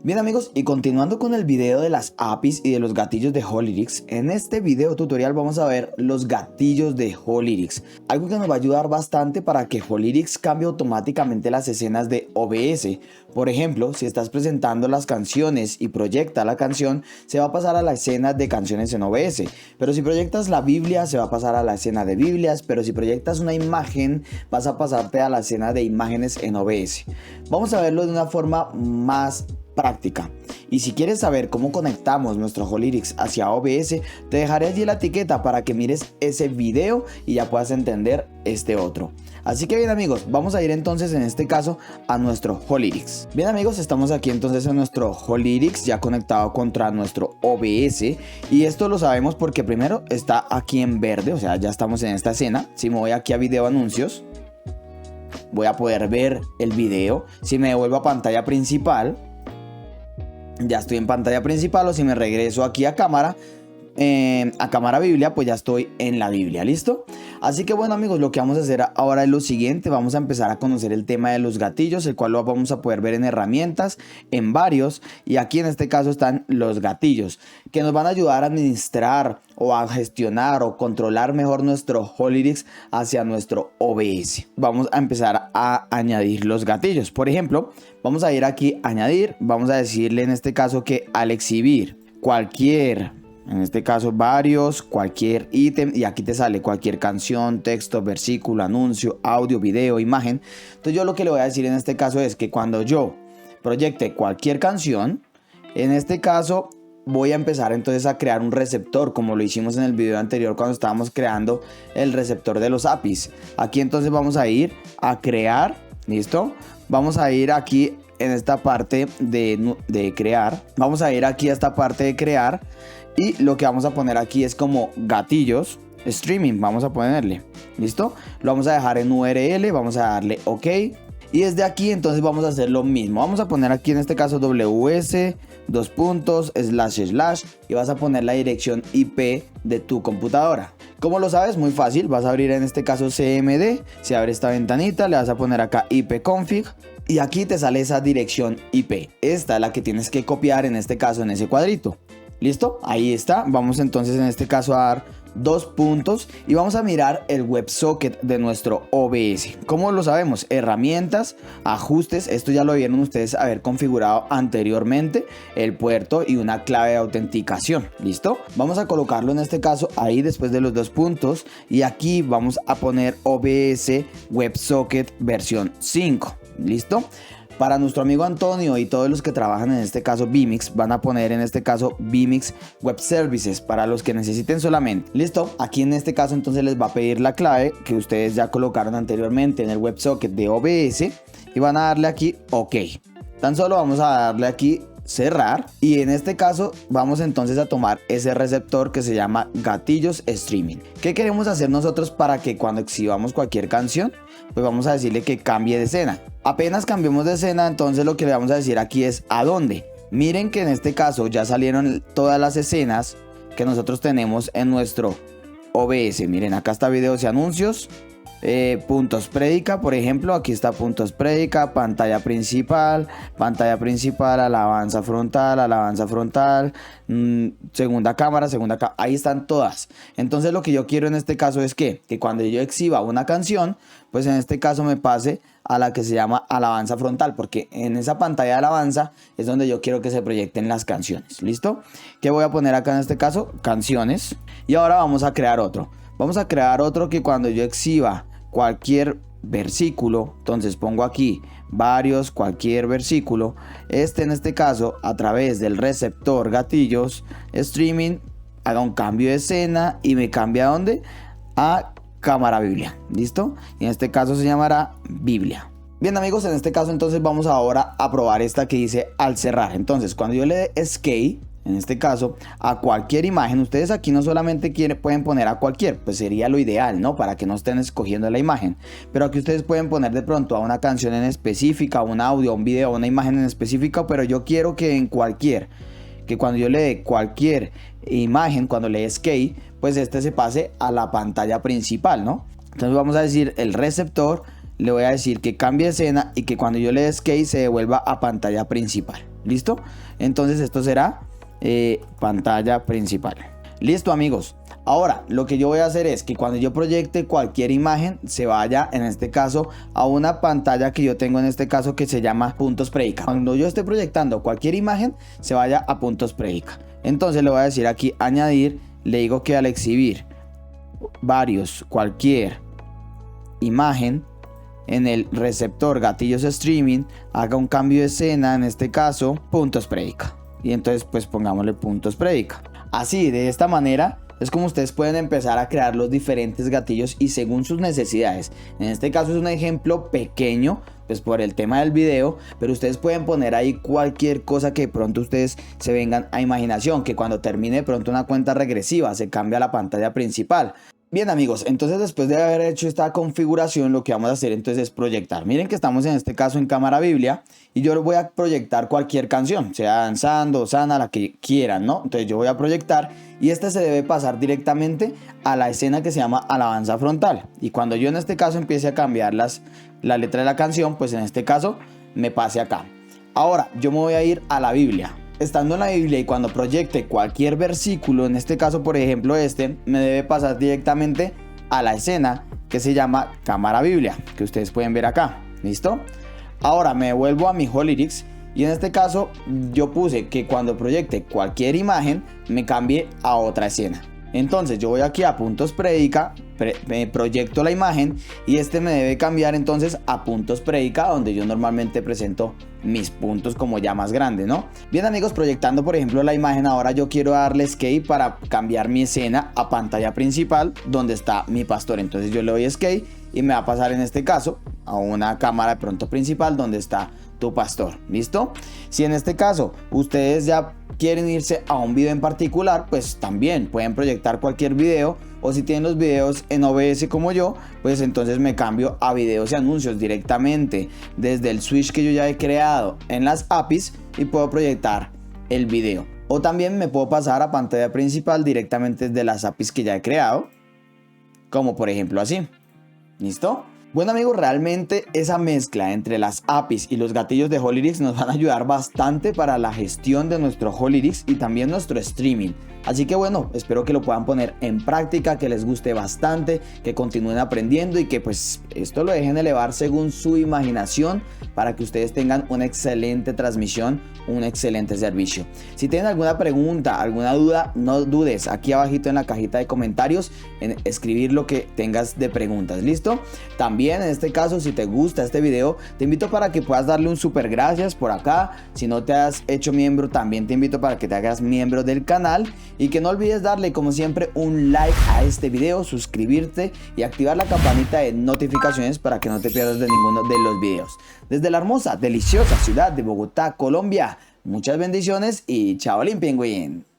Bien amigos, y continuando con el video de las APIs y de los gatillos de Hollytics, en este video tutorial vamos a ver los gatillos de Hollytics, algo que nos va a ayudar bastante para que Hollytics cambie automáticamente las escenas de OBS. Por ejemplo, si estás presentando las canciones y proyecta la canción, se va a pasar a la escena de canciones en OBS, pero si proyectas la Biblia, se va a pasar a la escena de Biblias, pero si proyectas una imagen, vas a pasarte a la escena de imágenes en OBS. Vamos a verlo de una forma más práctica. Y si quieres saber cómo conectamos nuestro Hollytics hacia OBS, te dejaré allí la etiqueta para que mires ese video y ya puedas entender este otro. Así que bien amigos, vamos a ir entonces en este caso a nuestro Hollytics. Bien amigos, estamos aquí entonces en nuestro Hollytics ya conectado contra nuestro OBS, y esto lo sabemos porque primero está aquí en verde, o sea ya estamos en esta escena. Si me voy aquí a video anuncios, voy a poder ver el video. Si me devuelvo a pantalla principal, ya estoy en pantalla principal, o si me regreso aquí a cámara Biblia, pues ya estoy en la Biblia, ¿listo? Así que bueno amigos, lo que vamos a hacer ahora es lo siguiente. Vamos a empezar a conocer el tema de los gatillos, el cual lo vamos a poder ver en herramientas, en varios, y aquí en este caso están los gatillos, que nos van a ayudar a administrar o a gestionar o controlar mejor nuestro Hollytics hacia nuestro OBS. Vamos a empezar a añadir los gatillos. Por ejemplo, vamos a ir aquí a añadir, vamos a decirle en este caso que al exhibir cualquier, en este caso varios, cualquier ítem, y aquí te sale cualquier canción, texto, versículo, anuncio, audio, video, imagen. Entonces yo lo que le voy a decir en este caso es que cuando yo proyecte cualquier canción, en este caso voy a empezar entonces a crear un receptor, como lo hicimos en el video anterior cuando estábamos creando el receptor de los APIs. Aquí entonces vamos a ir a crear, ¿listo? Vamos a ir aquí en esta parte de crear, vamos a ir aquí a esta parte de crear, y lo que vamos a poner aquí es como gatillos streaming, vamos a ponerle, ¿listo? Lo vamos a dejar en URL, vamos a darle OK, y desde aquí entonces vamos a hacer lo mismo. Vamos a poner aquí en este caso ws // y vas a poner la dirección IP de tu computadora. ¿Cómo lo sabes? Muy fácil, vas a abrir en este caso CMD, se abre esta ventanita, le vas a poner acá ipconfig y aquí te sale esa dirección IP. Esta es la que tienes que copiar en este caso en ese cuadrito. ¿Listo? Ahí está. Vamos entonces en este caso a dar 2 puntos y vamos a mirar el WebSocket de nuestro OBS. ¿Cómo lo sabemos? Herramientas, ajustes, esto ya lo vieron ustedes haber configurado anteriormente, el puerto y una clave de autenticación. ¿Listo? Vamos a colocarlo en este caso ahí después de los 2 puntos, y aquí vamos a poner OBS WebSocket versión 5. ¿Listo? Para nuestro amigo Antonio y todos los que trabajan en este caso vMix, van a poner en este caso vMix Web Services para los que necesiten solamente. Listo, aquí en este caso entonces les va a pedir la clave que ustedes ya colocaron anteriormente en el WebSocket de OBS y van a darle aquí OK. Tan solo vamos a darle aquí cerrar, y en este caso vamos entonces a tomar ese receptor que se llama gatillos streaming. ¿Qué queremos hacer nosotros para que cuando exhibamos cualquier canción, pues vamos a decirle que cambie de escena? Apenas cambiemos de escena, entonces lo que le vamos a decir aquí es a dónde. Miren que en este caso ya salieron todas las escenas que nosotros tenemos en nuestro OBS. Miren, acá está videos y anuncios, puntos prédica, por ejemplo, aquí está puntos prédica, pantalla principal, alabanza frontal, segunda cámara, ahí están todas. Entonces lo que yo quiero en este caso es que cuando yo exhiba una canción, pues en este caso me pase a la que se llama alabanza frontal, porque en esa pantalla de alabanza es donde yo quiero que se proyecten las canciones. ¿Listo? ¿Qué voy a poner acá en este caso? Canciones. Y ahora vamos a crear otro. Vamos a crear otro que cuando yo exhiba cualquier versículo, entonces pongo aquí varios, cualquier versículo, en este caso a través del receptor gatillos streaming, haga un cambio de escena y me cambia a ¿dónde? A cámara Biblia. ¿Listo? Y en este caso se llamará Biblia. Bien amigos, en este caso entonces vamos ahora a probar esta que dice al cerrar. Entonces cuando yo le dé escape, en este caso a cualquier imagen, ustedes aquí no solamente pueden poner a cualquier, pues sería lo ideal, ¿no? Para que no estén escogiendo la imagen, pero aquí ustedes pueden poner de pronto a una canción en específica, un audio, un video, una imagen en específica, pero yo quiero que en cualquier, que cuando yo le dé cualquier imagen, cuando le dé escape, pues se pase a la pantalla principal, ¿no? Entonces vamos a decir el receptor, le voy a decir que cambie escena y que cuando yo le dé escape se devuelva a pantalla principal. ¿Listo? Entonces esto será pantalla principal. Listo, amigos. Ahora lo que yo voy a hacer es que cuando yo proyecte cualquier imagen se vaya en este caso a una pantalla que yo tengo en este caso que se llama puntos predica. Cuando yo esté proyectando cualquier imagen se vaya a puntos predica. Entonces le voy a decir aquí añadir, le digo que al exhibir cualquier imagen en el receptor gatillos streaming haga un cambio de escena, en este caso puntos predica, y entonces pues pongámosle puntos predica. Así, de esta manera es como ustedes pueden empezar a crear los diferentes gatillos y según sus necesidades. En este caso es un ejemplo pequeño pues por el tema del video, pero ustedes pueden poner ahí cualquier cosa que de pronto ustedes se vengan a imaginación, que cuando termine de pronto una cuenta regresiva se cambia a la pantalla principal. Bien, amigos, entonces después de haber hecho esta configuración, lo que vamos a hacer entonces es proyectar. Miren que estamos en este caso en cámara Biblia y yo voy a proyectar cualquier canción, sea danzando, sana, la que quieran, ¿no? Entonces yo voy a proyectar y este se debe pasar directamente a la escena que se llama alabanza frontal. Y cuando yo en este caso empiece a cambiar la letra de la canción, pues en este caso me pase acá. Ahora yo me voy a ir a la Biblia. Estando en la Biblia y cuando proyecte cualquier versículo, en este caso por ejemplo este, me debe pasar directamente a la escena que se llama cámara Biblia, que ustedes pueden ver acá. ¿Listo? Ahora me vuelvo a mi Holyrics y en este caso yo puse que cuando proyecte cualquier imagen me cambie a otra escena. Entonces yo voy aquí a puntos predica, me proyecto la imagen y este me debe cambiar entonces a puntos predica, donde yo normalmente presento mis puntos como ya más grande, ¿no? Bien, amigos, proyectando por ejemplo la imagen, ahora yo quiero darle escape para cambiar mi escena a pantalla principal donde está mi pastor. Entonces yo le doy escape y me va a pasar en este caso a una cámara de pronto principal donde está tu pastor. ¿Listo? Si en este caso ustedes ya quieren irse a un video en particular, pues también pueden proyectar cualquier video, o si tienen los videos en OBS como yo, pues entonces me cambio a videos y anuncios directamente desde el switch que yo ya he creado en las APIs y puedo proyectar el video, o también me puedo pasar a pantalla principal directamente desde las APIs que ya he creado, como por ejemplo así. ¿Listo? Bueno, amigos, realmente esa mezcla entre las APIs y los gatillos de Holyrics nos van a ayudar bastante para la gestión de nuestro Holyrics y también nuestro streaming. Así que bueno, espero que lo puedan poner en práctica, que les guste bastante, que continúen aprendiendo y que pues esto lo dejen elevar según su imaginación para que ustedes tengan una excelente transmisión, un excelente servicio. Si tienen alguna pregunta, alguna duda, no dudes aquí abajito en la cajita de comentarios en escribir lo que tengas de preguntas. ¿Listo? También en este caso, si te gusta este video, te invito para que puedas darle un super gracias por acá. Si no te has hecho miembro, también te invito para que te hagas miembro del canal y que no olvides darle como siempre un like a este video, suscribirte y activar la campanita de notificaciones para que no te pierdas de ninguno de los videos. Desde la hermosa, deliciosa ciudad de Bogotá, Colombia, muchas bendiciones y chao, Pingüín.